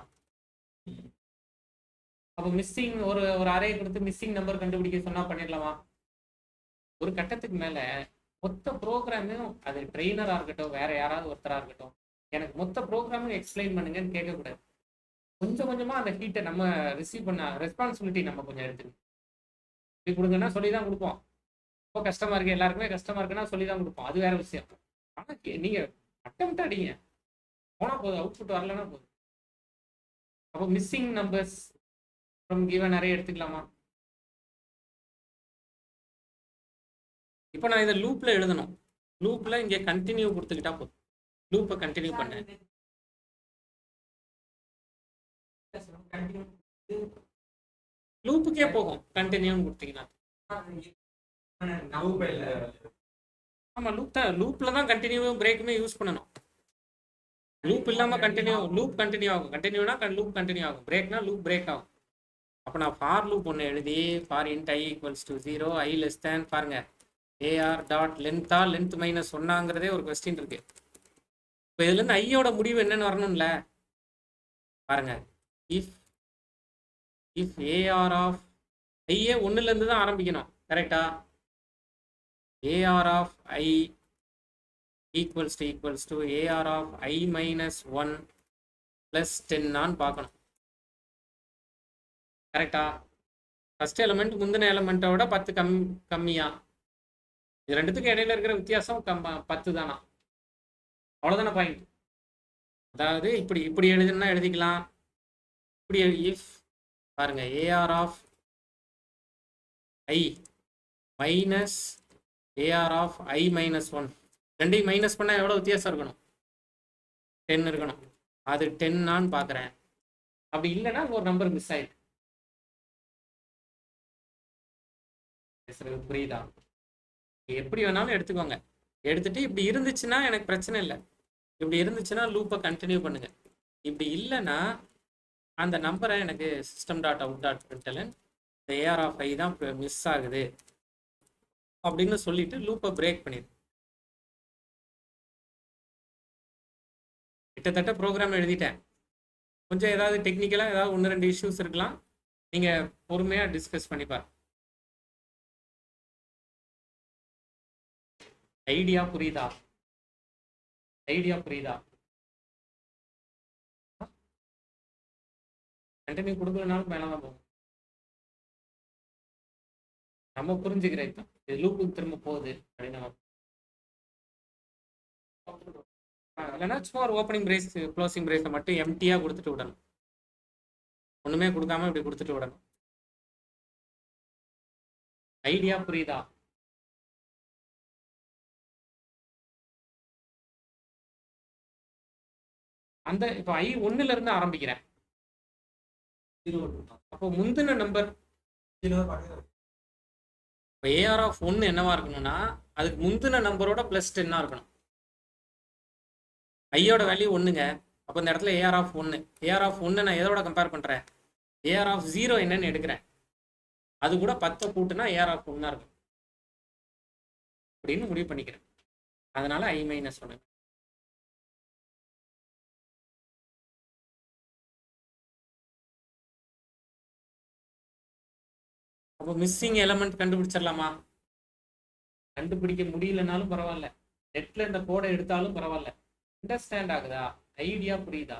அப்போ மிஸ்ஸிங் ஒரு அரே கொடுத்து மிஸ்ஸிங் நம்பர் கண்டுபிடிக்க சொன்னா பண்ணிடலாமா? ஒரு கட்டத்துக்கு மேல மொத்த ப்ரோக்ராமையும், அது ட்ரெயினரா இருக்கட்டும் வேற யாராவது ஒருத்தரா இருக்கட்டும், எனக்கு மொத்த ப்ரோக்ராமையும் எக்ஸ்பிளைன் பண்ணுங்கன்னு கேட்கக்கூடாது. கொஞ்சம் கொஞ்சமா அந்த ஹீட்டை நம்ம ரிசீவ் பண்ண ரெஸ்பான்சிபிலிட்டி நம்ம கொஞ்சம் எடுத்துக்கணும். இப்படி கொடுங்கன்னா சொல்லி தான் கொடுப்போம். ரொம்ப கஷ்டமா இருக்கு, எல்லாருக்குமே கஷ்டமா இருக்குன்னா சொல்லி தான் கொடுப்போம். அது வேற விஷயம். ஆனா நீங்க அட்டெம்ப்ட் அடிங்க, போனா போதும், அவுட்புட் வரலன்னா போதும். அப்போ missing numbers from given array எடுத்துக்கலாமா? இப்போ நான் இதை லூப்ல எழுதணும். லூப்ல இங்கே கண்டினியூ கொடுத்துக்கிட்டா போதும். லூப்பை கண்டினியூ பண்ண லூப்புக்கே போகும். கண்டினியூன்னு கொடுத்தீங்கன்னா ஆமா, லூப்ல தான் கண்டினியூவும் பிரேக்குமே யூஸ் பண்ணணும். லூப் இல்லாம லூப் கண்டினியூ ஆகும். கண்டினியூனா லூப் கண்டினியூ ஆகும். பிரேக்னா லூப் பிரேக் ஆகும். அப்போ நான் ஃபார் லூப் ஒன்று எழுதி for int i = 0 i less than பாருங்க ar டாட் லென்த்தா லென்த் -1ங்கிறதே ஒரு கொஸ்டின் இருக்கு. இப்போ இதுல இருந்து ஐயோட முடிவு என்னன்னு வரணும்ல. பாருங்க, இஃப் ar ஆஃப் ஐயே 1ல இருந்து தான் ஆரம்பிக்கணும். கரெக்டா? ar of i = ar of i -1 + 10 பார்க்கணும். கரெக்டா? ஃபர்ஸ்ட் எலிமெண்ட் முந்தின எலிமெண்ட்டோட 10 கம்மியா. இது ரெண்டுத்துக்கும் இடையில இருக்கிற வித்தியாசம் 10 தானா? அவ்வளோதானே பாயிண்ட். அதாவது இப்படி எழுதுனா எழுதிக்கலாம். இப்படி இஃப் பாருங்க ar of i ar of i -1 ரெண்டையும் மைனஸ் பண்ணால் எவ்வளோ வித்தியாசம் இருக்கணும்? 10 இருக்கணும். அது 10 பார்க்குறேன். அப்படி இல்லைன்னா ஒரு நம்பர் மிஸ் ஆயிடுது. புரியுதா? எப்படி வேணாலும் எடுத்துக்கோங்க. எடுத்துட்டு இப்படி இருந்துச்சுன்னா எனக்கு பிரச்சனை இல்லை. இப்படி இருந்துச்சுன்னா லூப்பை கண்டினியூ பண்ணுங்க. இப்படி இல்லைன்னா அந்த நம்பரை எனக்கு சிஸ்டம் டாட் அவுட் டாட் பிரிண்டலன் இந்த ஏஆர் ஆஃப் ஐ தான் மிஸ் ஆகுது அப்படின்னு சொல்லிட்டு லூப்பை பிரேக் பண்ணிடு. கிட்டத்தட்ட ப்ரோக்ராம் எழுதிட்டேன். கொஞ்சம் ஏதாவது டெக்னிக்கலாக ஏதாவது 1-2 இஷ்யூஸ் இருக்கலாம். நீங்கள் பொறுமையாக டிஸ்கஸ் பண்ணிப்பார். ஐடியா புரியுதா? ஐடியா புரியுதா? கண்டினியூ கொடுக்கலனாலும் மேலே தான் போகும். நம்ம புரிஞ்சுக்கிறேன். இப்போ இது லூப்புக்கு திரும்ப போகுது அப்படின்னு நம்ம இல்லைன்னா சும்மா ஒரு ஓப்பனிங் பிரேஸ் க்ளோசிங் பிரேஸை மட்டும் எம்டியாக கொடுத்துட்டு விடணும். ஒன்றுமே கொடுக்காம இப்படி கொடுத்துட்டு விடணும். ஐடியா புரியுதா? அந்த இப்போ ஐ 1ல இருந்து ஆரம்பிக்கிறேன். அப்போ முந்தின நம்பர் இப்போ ஏஆர் ஆஃப் 1 என்னவா இருக்கணும்னா அதுக்கு முந்தின நம்பரோட +10 இருக்கணும். ஐயோட வேல்யூ 1ங்க. அப்போ இந்த இடத்துல ஏஆர் ஆஃப் 1. ஏஆர் ஆஃப் 1 நான் எதோட கம்பேர் பண்ணுறேன்? ஏஆர் ஆஃப் 0 என்னன்னு எடுக்கிறேன். அது கூட 10 கூட்டுனா ஏஆர் ஆஃப் 1 இருக்கும் அப்படின்னு முடிவு பண்ணிக்கிறேன். அதனால I-1. அப்போ மிஸ்ஸிங் எலமெண்ட் கண்டுபிடிச்சிடலாமா? கண்டுபிடிக்க முடியலனாலும் பரவாயில்ல, நெட்ல இந்த கோடை எடுத்தாலும் பரவாயில்ல. அண்டர்ஸ்டாண்ட் ஆகுதா? ஐடியா புரியுதா?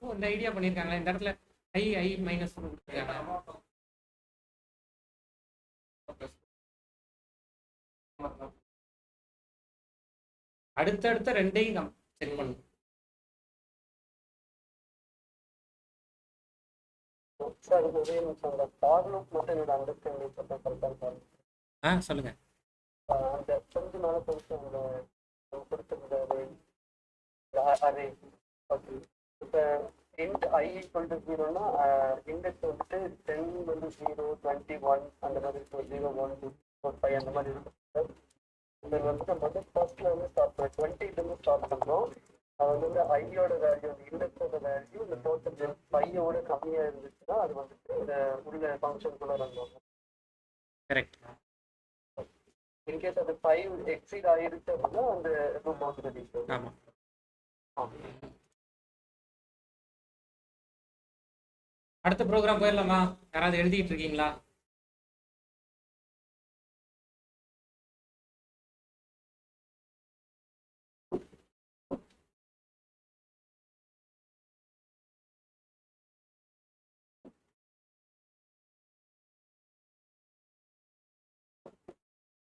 ஓ, இந்த ஐடியா பண்ணியிருக்காங்களா இந்த இடத்துல I-1 கொடுத்துருக்காங்க. அடுத்தடுத்த ரெண்டையும் செக் பண்ணும். சொல்லுங்க. int I equal to 0 னா index வந்துட்டு 10 வந்து 0 21 அந்த மாதிரி 0 1 2 4 5 அந்த மாதிரி இருக்கும். இது வந்து நம்ம வந்து ஃபர்ஸ்ட்ல வந்து ஸ்டார்ட் பண்ணுறோம், 20 இருந்து ஸ்டார்ட் பண்ணுறோம். அது வந்து ஐயோட வேல்யூ, இண்டெக்ஸோட வேல்யூ இந்த டோட்டல் 5ஓட கம்மியாக இருந்துச்சுன்னா அது வந்துட்டு உள்ள ஃபங்க்ஷனுக்குள்ள ரன் ஆகும். கரெக்ட். இன்கேஸ் அது 5 எக்ஸீட் ஆகிருக்கு அப்படின்னா அந்த லூப் வந்து ரெடி. ஆமாம். அடுத்த ப்ரோக்ராம் போயிடலாமா? யாராவது எழுதிட்டு இருக்கீங்களா?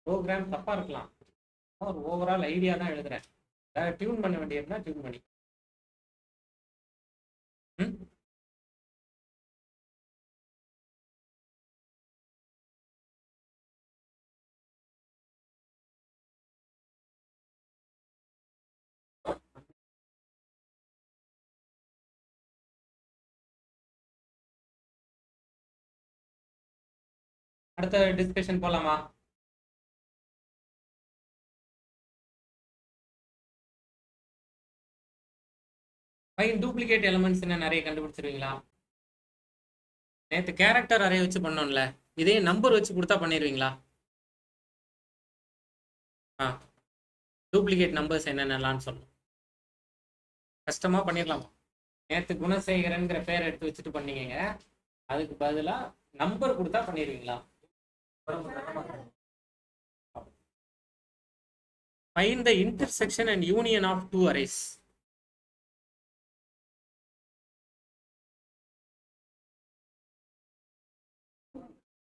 ப்ரோக்ராம் தப்பா இருக்கலாம், ஒரு ஓவரால் ஐடியா தான் எழுதுறேன். டியூன் பண்ண வேண்டியதுன்னா டியூன் பண்ணி. அடுத்த டிஸ்கஷன் போலாமா? ஃபைன் டூப்ளிகேட் எலிமெண்ட்ஸ் என்ன நிறைய கண்டுபிடிச்சிருவீங்களா? நேற்று கேரக்டர் அரே வச்சு பண்ணோம்ல, இதே நம்பர் வச்சு கொடுத்தா பண்ணிடுவீங்களா? டூப்ளிகேட் நம்பர்ஸ் என்னென்னலான்னு சொல்லணும். கஷ்டமாக பண்ணிடலாமா? நேற்று குணசேகரன்கிற பேர் எடுத்து வச்சுட்டு பண்ணீங்க, அதுக்கு பதிலாக நம்பர் கொடுத்தா பண்ணிடுவீங்களா? Find the intersection and union of two arrays.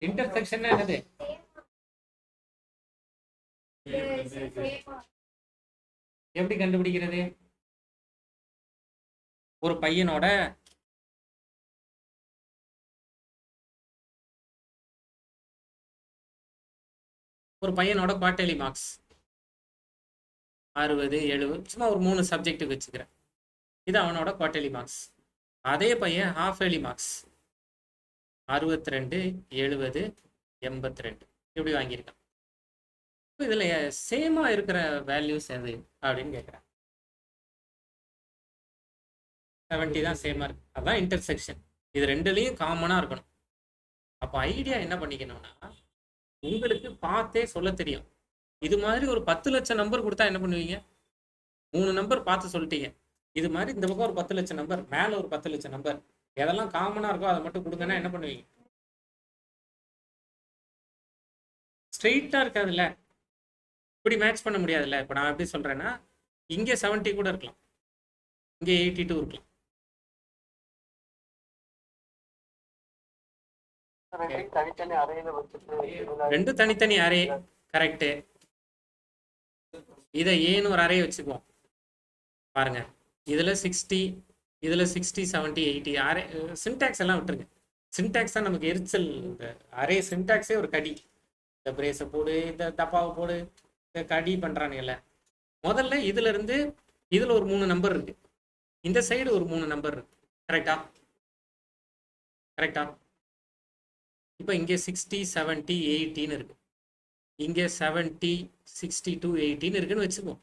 Intersection என்னது? எப்படி கண்டுபிடிக்கிறது? ஒரு பையனோட குவார்டர்லி மார்க்ஸ் 60 70, சும்மா ஒரு 3 சப்ஜெக்ட்டுக்கு வச்சுக்கிறேன். இது அவனோட குவார்டர்லி மார்க்ஸ். அதே பையன் ஹாஃப் ஏர்லி மார்க்ஸ் 62 70 82 இப்படி வாங்கியிருக்கான். இதில் சேமாக இருக்கிற வேல்யூஸ் எது அப்படின்னு கேட்குறேன். 70 தான் சேமாக இருக்கு, அதுதான் இன்டர்செக்ஷன். இது ரெண்டுலேயும் காமனாக இருக்கணும். அப்போ ஐடியா என்ன பண்ணிக்கணும்னா, உங்களுக்கு பார்த்தே சொல்ல தெரியும். இது மாதிரி ஒரு 10 லட்சம் நம்பர் கொடுத்தா என்ன பண்ணுவீங்க? 3 நம்பர் பார்த்து சொல்லிட்டீங்க. இது மாதிரி இந்த பக்கம் ஒரு 10 லட்சம் நம்பர், மேலே ஒரு 10 லட்சம் நம்பர், எதெல்லாம் காமனாக இருக்கோ அதை மட்டும் கொடுங்கன்னா என்ன பண்ணுவீங்க? ஸ்ட்ரெயிட்டாக இருக்காதுல்ல, இப்படி மேட்ச் பண்ண முடியாதுல்ல. இப்போ நான் எப்படி சொல்கிறேன்னா, இங்கே 70 கூட இருக்கலாம், இங்கே 82 இருக்கலாம். ரெண்டும் தனித்தனி அரே, கரெக்டு. இதை ஏன்னு ஒரு அரே வச்சுக்குவோம் பாருங்க. இதில் 60, இதில் 60, 70, 80 அரே. சின்டாக்ஸ் எல்லாம் விட்டுருங்க, சின்டாக்ஸ் தான் நமக்கு எரிச்சல். இந்த அரே சின்டாக்ஸே ஒரு கடி. இந்த பிரேஸை போடு, இந்த தப்பாவை போடு, இந்த கடி பண்ணுறானுங்கல்ல. முதல்ல இதுல இருந்து இதில் ஒரு 3 நம்பர் இருக்கு, இந்த சைடு ஒரு 3 நம்பர் இருக்கு, கரெக்டா? கரெக்டா? இப்போ இங்கே 60, 70, 80 இருக்கு, இங்கே 70, 62, 80 இருக்குன்னு வச்சுக்குவோம்.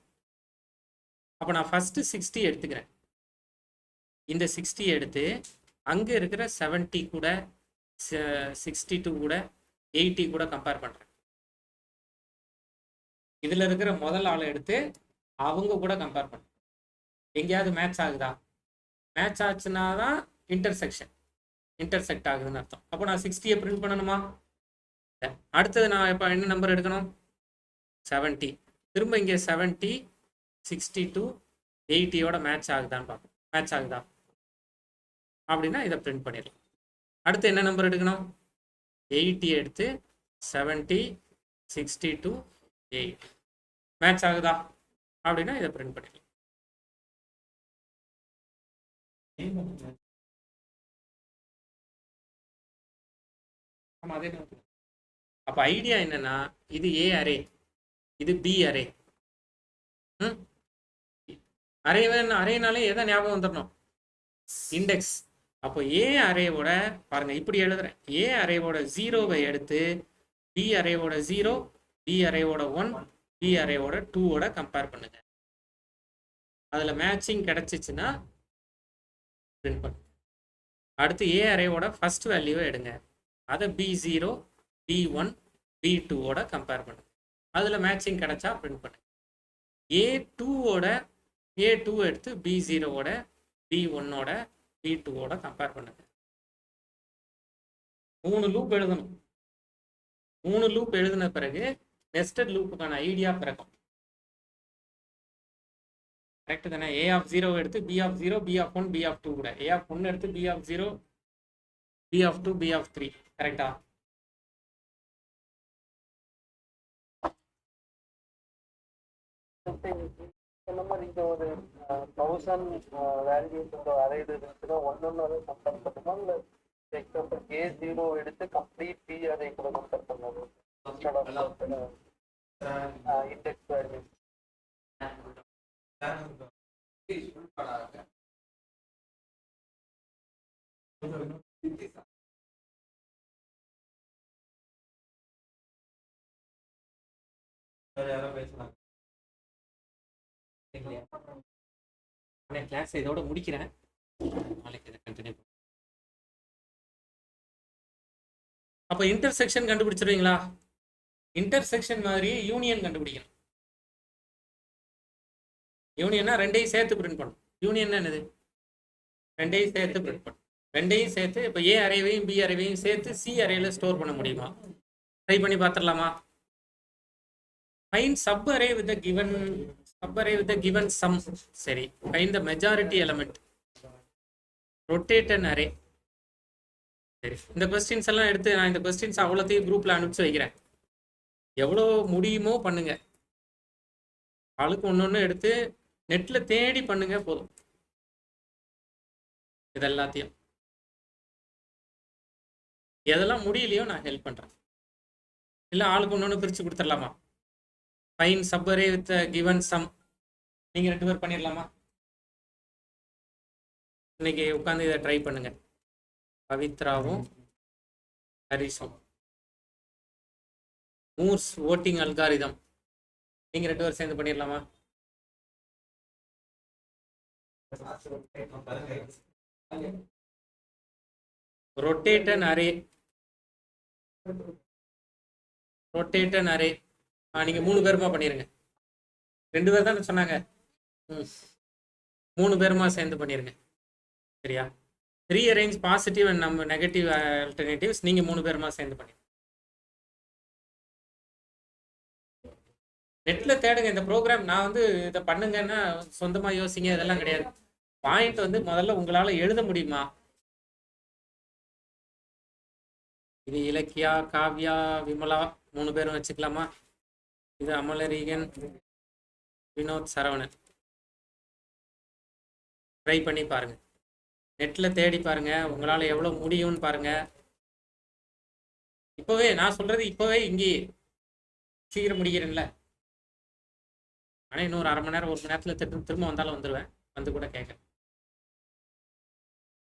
அப்போ நான் ஃபர்ஸ்ட் 60 எடுத்துக்கிறேன். இந்த 60 எடுத்து அங்கே இருக்கிற 70 கூட 62 கூட 80 கூட கம்பேர் பண்ணுறேன். இதில் இருக்கிற முதல் ஆளை எடுத்து அவங்க கூட கம்பேர் பண்ணுறேன். எங்கேயாவது மேட்ச் ஆகுதா? மேட்ச் ஆச்சுன்னா தான் இன்டர்செக்ட் ஆகுதுன்னு அர்த்தம். அப்போ நான் 60 பிரிண்ட் பண்ணணுமா? அடுத்தது நான் இப்போ என்ன நம்பர் எடுக்கணும்? 70. திரும்ப இங்கே 70, 62, 80யோட மேட்ச் ஆகுதான்னு பார்ப்போம். மேட்ச் ஆகுதா அப்படின்னா இதை பிரிண்ட் பண்ணிடலாம். அடுத்து என்ன நம்பர் எடுக்கணும்? 80 எடுத்து 70, 62, 80 மேட்ச் ஆகுதா அப்படின்னா இதை பிரிண்ட் பண்ணிடலாம். ஆமாம், அதே மாதிரி. அப்போ ஐடியா என்னன்னா, இது ஏ அரே, இது பி அரே. அரேனாலே எதை ஞாபகம் வந்துடணும்? இண்டெக்ஸ். அப்போ ஏ அரேவோட பாருங்க, இப்படி எழுதுறேன். ஏ அரேவோட 0வை எடுத்து பி அரேவோட 0, பி அரேவோட 1, பி அரேவோட 2ஓட கம்பேர் பண்ணுங்க. அதில் மேட்சிங் கிடைச்சிச்சுன்னா பிரிண்ட் பண்ணுங்க. அடுத்து ஏ அரேவோட ஃபர்ஸ்ட் வேல்யூவை எடுங்க, அதை B0, B1, B2ஓட கம்பேர் பண்ணுங்க. அதில் மேட்சிங் கிடைச்சா பிரிண்ட் பண்ணுங்க. A2 எடுத்து B0ஓட, B1ஓட, B2ஓட கம்பேர் பண்ணுங்க. 3 லூப் எழுதணும். 3 லூப் எழுதின பிறகு நெஸ்டட் லூப்புக்கான ஐடியா பிறக்கும். கரெக்டு தானே? A0 எடுத்து B0, B1, B2 கூட, A1 எடுத்து B0, B2, B3. கரெக்டா? இந்த மாதிரி இங்க ஒரு 1000 வேல்யூஸ் அரே இருந்துச்சுன்னா ஒன்னொன்னு கம்பேர் பண்ணுமா? இல்லை எக்ஸாம்பிள் A0 எடுத்து கம்ப்ளீட் பி அரே கூட கம்பேர் பண்ணணும் இண்டெக்ஸ் வேல்யூ. கிளாஸ் இதோட முடிக்கிறேன். நாளைக்கு இதை கண்டினியூ. அப்போ இன்டர்செக்ஷன் கண்டுபிடிச்சிருவீங்களா? இன்டர்செக்ஷன் மாதிரி யூனியன் கண்டுபிடிக்கணும். யூனியன்னா ரெண்டையும் சேர்த்து பிரிண்ட் பண்ணும். யூனியன் என்னது? ரெண்டையும் சேர்த்து பிரிண்ட் பண்ணும். ரெண்டையும் சேர்த்து இப்போ ஏ அரேவையும் பி அரேவையும் சேர்த்து சி அரேல ஸ்டோர் பண்ண முடியுமா? ட்ரை பண்ணி பார்த்துடலாமா? Find subarray with the given sum. சரி, find the majority element. Rotate an array. சரி, இந்த கொஸ்டின்ஸ் எல்லாம் எடுத்து நான் இந்த கொஸ்டின்ஸ் அவ்வளோத்தையும் குரூப்ல அனுப்பிச்சு வைக்கிறேன். எவ்வளோ முடியுமோ பண்ணுங்க. ஆளுக்கு ஒன்று எடுத்து நெட்ல தேடி பண்ணுங்க, போதும். இது எல்லாத்தையும் எதெல்லாம் முடியலையோ நான் ஹெல்ப் பண்றேன். இல்லை ஆளுக்கு ஒன்று பிரித்து கொடுத்துடலாமா? Find subarray with a given sum. நீங்க 2 பேர் பண்ணிடலாமா? இன்னைக்கு உட்காந்து இதை ட்ரை பண்ணுங்க. பவித்ராவும் ஹரிஷும். மூர்ஸ் voting algorithm நீங்க 2 பேரும் சேர்ந்து பண்ணிடலாமா? Rotate and array. Rotate and array. நீங்க 3 பேருமா பண்ணிருங்க. 2 பேர் தானே சொன்னாங்க. 3 பேருமா சேர்ந்து பண்ணிருங்க. சரியா? ரீஅரேஞ்ச் பாசிட்டிவ் அண்ட் நம்ம நெகட்டிவ் ஆல்டர்னேட்டிவ்ஸ் நீங்க 3 பேருமா சேர்ந்து பண்ணிருங்க. நெட்ல தேடுங்க இந்த ப்ரோக்ராம். நான் வந்து இதை பண்ணுங்கன்னா சொந்தமா யோசிங்க, இதெல்லாம் கிடையாது. பாயிண்ட் வந்து முதல்ல உங்களால எழுத முடியுமா? இது இலக்கியா, காவ்யா, விமலா 3 பேரும் வச்சுக்கலாமா? இது அமலரீகன், வினோத், சரவணன். ட்ரை பண்ணி பாருங்க. நெட்ல தேடி பாருங்க, உங்களால எவ்வளவு முடியும்னு பாருங்க. இப்பவே நான் சொல்றது இப்பவே இங்கே சீக்கிரம் முடிக்கிறேன்ல. ஆனால் இன்னொரு 1/2 மணி நேரம் 1 மணி நேரத்தில் திரும்ப வந்தாலும் வந்துடுவேன். வந்து கூட கேட்க